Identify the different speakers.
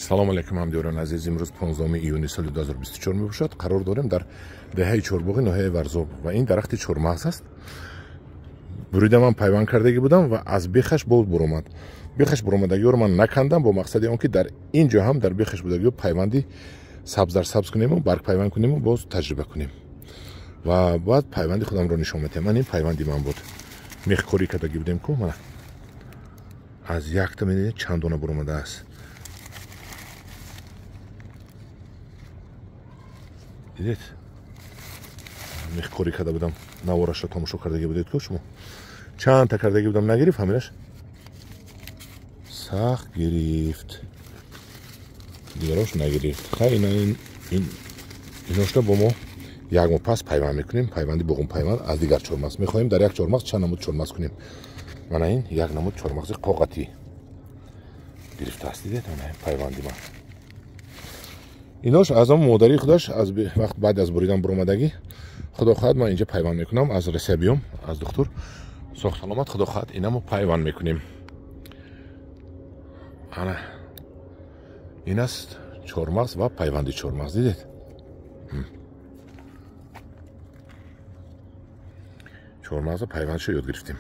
Speaker 1: салом алейкум ҳамдиёрон азиз, имрӯз 15 июни соли 2024 мебошад. қарор дорем дар деҳаи Чорбоғи, ноҳияи Варзоб, ва ин дарахти чормағз аст. бурида ман пайванд кардагӣ будам ва аз бехаш боз буромад. бехаш буромадагиёро ман накандам бо мақсади он ки дар ин ҷо ҳам дар бехаш будагиё пайванди сабз дар сабз кунему, барг пайванд кунему, боз таҷриба кунем ва баъд пайванди худамро нишон медиҳам. Ман ин пайванди ман буд. мехкорӣ кардагӣ будем ку мана аз якта медонед чанд дона буромадааст. дидед мехкорӣ карда будам, наворашро тамошо кардагӣ будед ку шумо. чандта кардагӣ будам, нагирифт ҳамираш. сахт гирифт, дигарош нагирифт. хайна иношта бо мо як мо пас пайванд мекунем. пайванди буғум пайванд аз дигар чормағз мехоҳем. дар як чормағз чанд намуд чормағз кунем. мана ин як намуд чормағзи қоғатӣ гирифтааст. дидед пайванди ман. инош аз ҳам модари худаш аз вақт баъд аз буридан буромадагӣ, худо хоҳад ман инҷа пайванд мекунам. аз ресебиём, аз духтур сохт саломат, худо хоҳад инамо пайванд мекунем. ана ин аст чормағз ва пайванди чормағз. дидед чормағза пайвандшо ёд гирифтем.